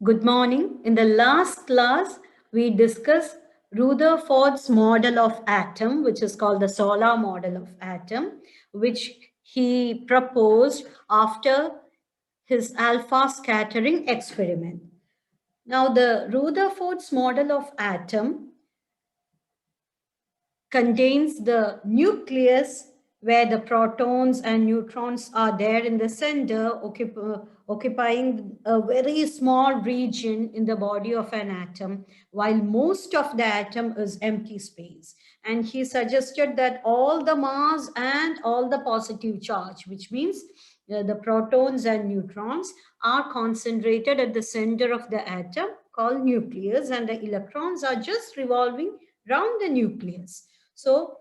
Good morning. In the last class, we discussed Rutherford's model of atom, which is called the solar model of atom, which he proposed after his alpha scattering experiment. Now, the Rutherford's model of atom contains the nucleus where the protons and neutrons are there in the center, occupying a very small region in the body of an atom, while most of the atom is empty space. And he suggested that all the mass and all the positive charge, which means the protons and neutrons, are concentrated at the center of the atom called nucleus, and the electrons are just revolving around the nucleus. So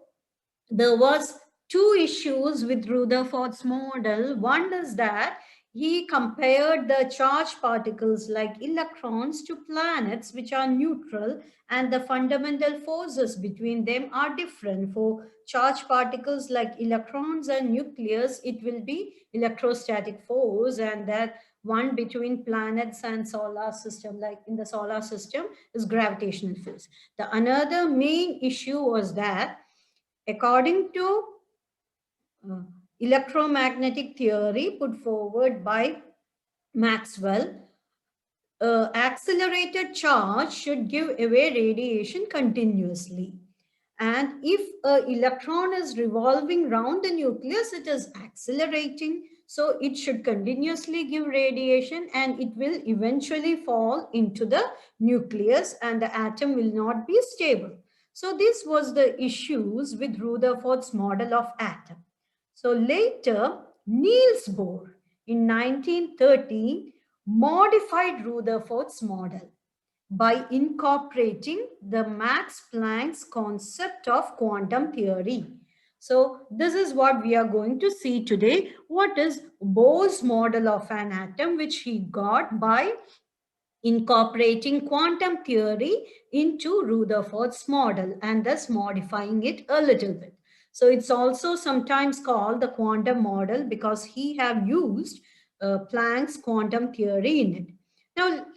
there was two issues with Rutherford's model. One is that he compared the charged particles like electrons to planets which are neutral, and the fundamental forces between them are different. For charged particles like electrons and nucleus, it will be electrostatic force, and that one between planets and solar system, like in the solar system, is gravitational force. The another main issue was that according to uh, electromagnetic theory put forward by Maxwell, accelerated charge should give away radiation continuously. And if an electron is revolving around the nucleus, it is accelerating. So it should continuously give radiation, and it will eventually fall into the nucleus, and the atom will not be stable. So this was the issues with Rutherford's model of atom. So later, Niels Bohr in 1913 modified Rutherford's model by incorporating the Max Planck's concept of quantum theory. So this is what we are going to see today. What is Bohr's model of an atom, which he got by incorporating quantum theory into Rutherford's model and thus modifying it a little bit. So it's also sometimes called the quantum model because he have used Planck's quantum theory in it. Now,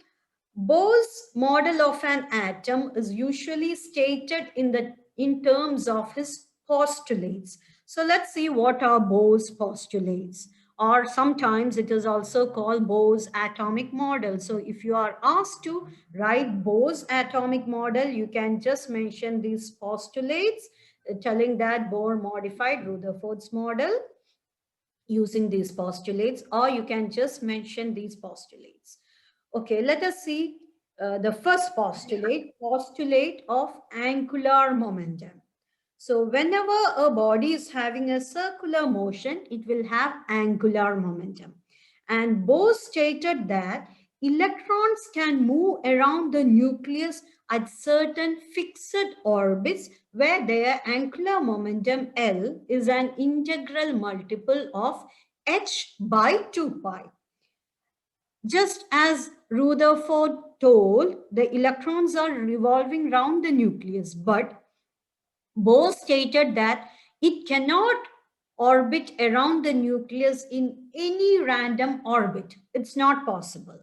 Bohr's model of an atom is usually stated in terms of his postulates. So let's see what are Bohr's postulates, or sometimes it is also called Bohr's atomic model. So if you are asked to write Bohr's atomic model, you can just mention these postulates, telling that Bohr modified Rutherford's model using these postulates, or you can just mention these postulates. Okay, let us see the first postulate of angular momentum. So whenever a body is having a circular motion, it will have angular momentum. And Bohr stated that electrons can move around the nucleus at certain fixed orbits where their angular momentum L is an integral multiple of h by 2 pi. Just as Rutherford told, the electrons are revolving around the nucleus, but Bohr stated that it cannot orbit around the nucleus in any random orbit. It's not possible.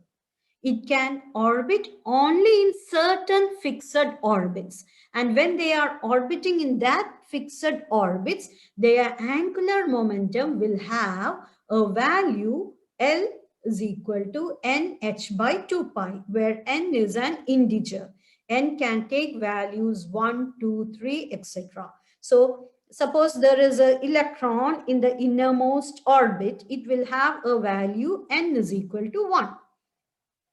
It can orbit only in certain fixed orbits. And when they are orbiting in that fixed orbits, their angular momentum will have a value L is equal to nh by 2 pi, where n is an integer. N can take values 1, 2, 3, etc. So suppose there is an electron in the innermost orbit, it will have a value n is equal to 1.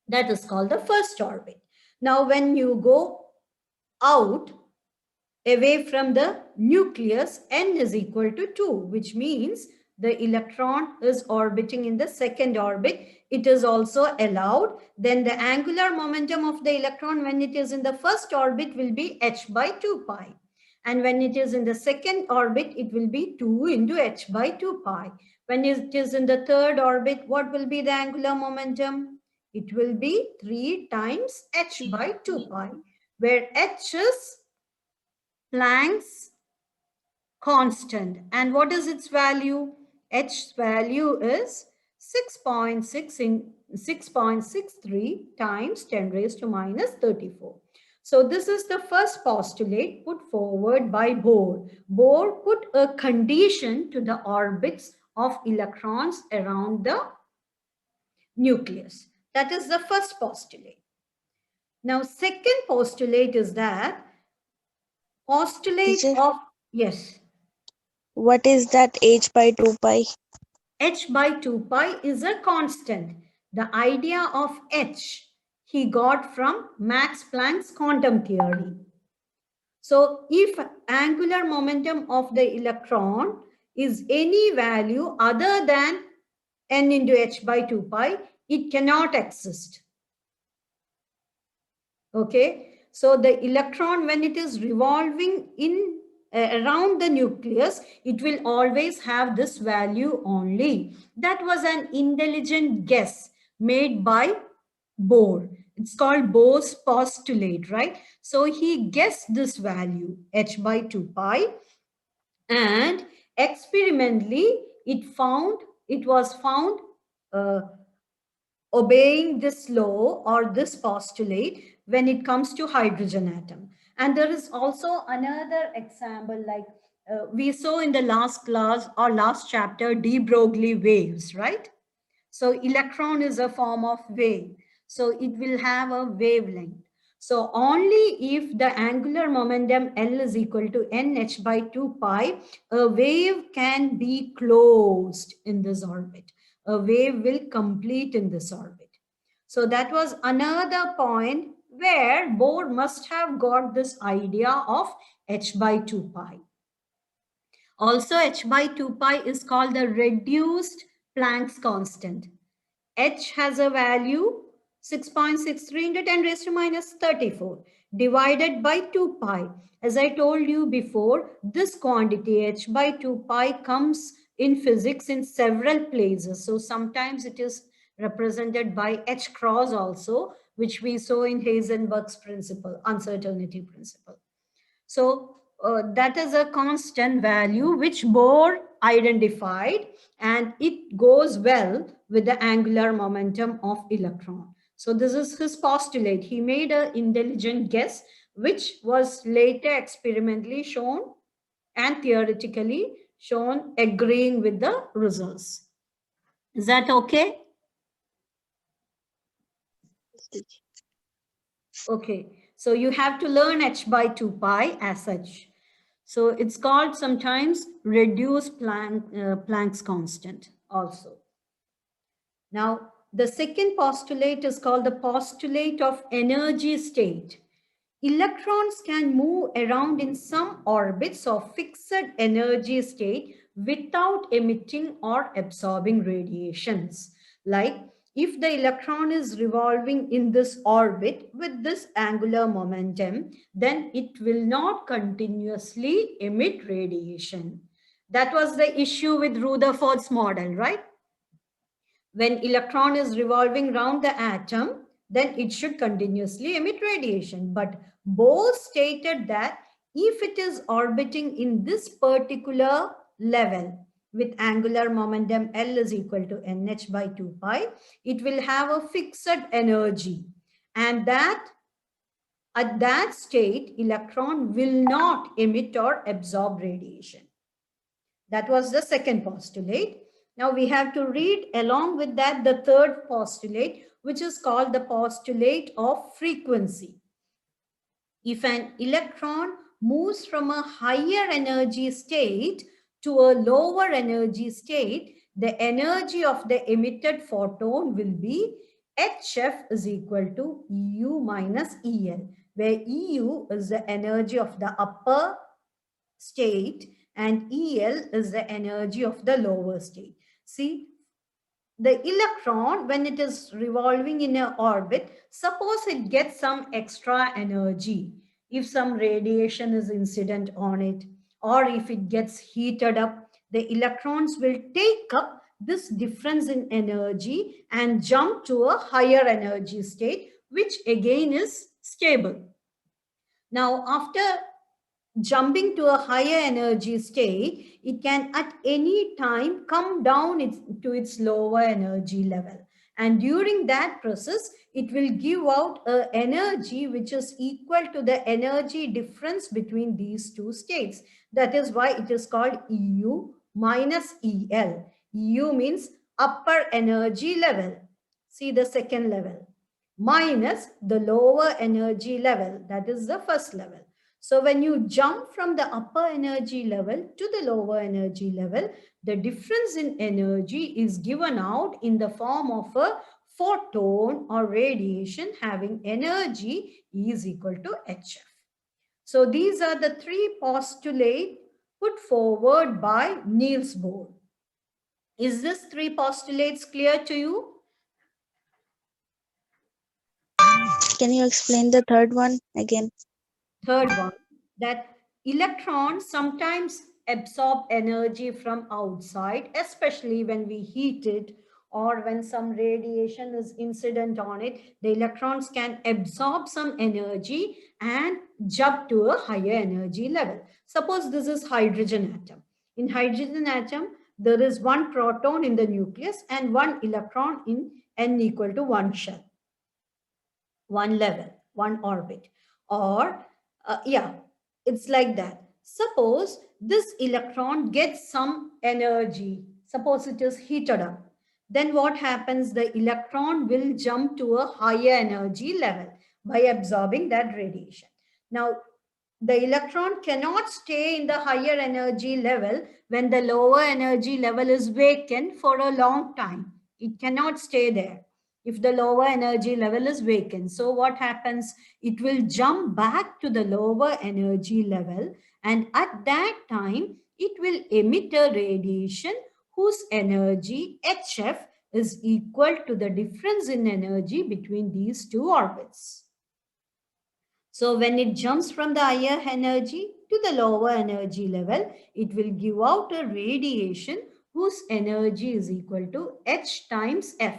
That is called the first orbit. Now when you go out away from the nucleus, n is equal to 2, which means the electron is orbiting in the second orbit. It is also allowed. Then the angular momentum of the electron when it is in the first orbit will be h by 2 pi. And when it is in the second orbit, it will be 2 into h by 2 pi. When it is in the third orbit, what will be the angular momentum? It will be 3 times h by 2 pi, where h is Planck's constant. And what is its value? H's value is 6.6 6.63 times 10 raised to minus 34. So this is the first postulate put forward by Bohr. Bohr put a condition to the orbits of electrons around the nucleus. That is the first postulate. Now, second postulate is that postulate Teacher, of, yes, what is that h by 2 pi? h by 2 pi is a constant. The idea of h he got from Max Planck's quantum theory. So if angular momentum of the electron is any value other than n into h by 2 pi, it cannot exist. Okay, so the electron, when it is revolving in around the nucleus, it will always have this value only. That was an intelligent guess made by Bohr. It's called Bohr's postulate, right? So he guessed this value, h by 2 pi, and experimentally it was found uh, obeying this law or this postulate when it comes to hydrogen atom. And there is also another example, like we saw in the last class or last chapter, de Broglie waves, right? So electron is a form of wave. So it will have a wavelength. So only if the angular momentum L is equal to nh by 2 pi, a wave can be closed in this orbit. A wave will complete in this orbit. So that was another point where Bohr must have got this idea of h by 2 pi. Also, h by 2 pi is called the reduced Planck's constant. H has a value 6.63 into 10 raised to minus 34 divided by 2 pi. As I told you before, this quantity h by 2 pi comes in physics in several places. So sometimes it is represented by h cross also, which we saw in Heisenberg's principle, uncertainty principle. So that is a constant value which Bohr identified, and it goes well with the angular momentum of electron. So this is his postulate. He made an intelligent guess which was later experimentally shown and theoretically shown agreeing with the results. Is that okay? Okay. So you have to learn h by 2 pi as such. So it's called sometimes reduced Planck's constant also. Now, the second postulate is called the postulate of energy state. Electrons can move around in some orbits of fixed energy state without emitting or absorbing radiations. Like if the electron is revolving in this orbit with this angular momentum, then it will not continuously emit radiation. That was the issue with Rutherford's model, right? When electron is revolving around the atom, then it should continuously emit radiation. But Bohr stated that if it is orbiting in this particular level with angular momentum L is equal to nh by 2 pi, it will have a fixed energy, and that at that state, electron will not emit or absorb radiation. That was the second postulate. Now we have to read along with that the third postulate, which is called the postulate of frequency. If an electron moves from a higher energy state to a lower energy state, the energy of the emitted photon will be HF is equal to EU minus EL, where EU is the energy of the upper state and EL is the energy of the lower state. See, the electron, when it is revolving in an orbit, suppose it gets some extra energy, if some radiation is incident on it, or if it gets heated up, the electrons will take up this difference in energy and jump to a higher energy state, which again is stable. Now, after jumping to a higher energy state, it can at any time come down to its lower energy level. And during that process, it will give out a energy which is equal to the energy difference between these two states. That is why it is called EU minus EL. EU means upper energy level. See the second level. Minus the lower energy level. That is the first level. So when you jump from the upper energy level to the lower energy level, the difference in energy is given out in the form of a photon or radiation having energy is equal to HF. So these are the three postulates put forward by Niels Bohr. Is this three postulates clear to you? Can you explain the third one again? Third one, that electrons sometimes absorb energy from outside, especially when we heat it or when some radiation is incident on it. The electrons can absorb some energy and jump to a higher energy level. Suppose this is hydrogen atom. In hydrogen atom, there is one proton in the nucleus and one electron in n equal to 1 shell, one level, one orbit. Or, yeah, it's like that. Suppose this electron gets some energy. Suppose it is heated up. Then what happens? The electron will jump to a higher energy level by absorbing that radiation. Now, the electron cannot stay in the higher energy level when the lower energy level is vacant for a long time. It cannot stay there if the lower energy level is vacant. So what happens? It will jump back to the lower energy level, and at that time, it will emit a radiation whose energy, HF, is equal to the difference in energy between these two orbits. So when it jumps from the higher energy to the lower energy level, it will give out a radiation whose energy is equal to H times F,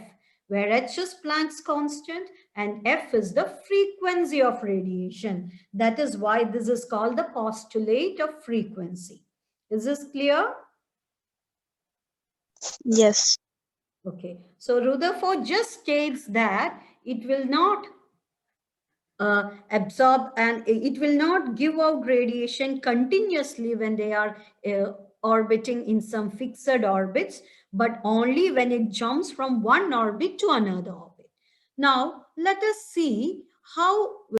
where H is Planck's constant and F is the frequency of radiation. That is why this is called the postulate of frequency. Is this clear? Yes. Okay. So Rutherford just states that it will not absorb and it will not give out radiation continuously when they are orbiting in some fixed orbits, but only when it jumps from one orbit to another orbit. Now, let us see how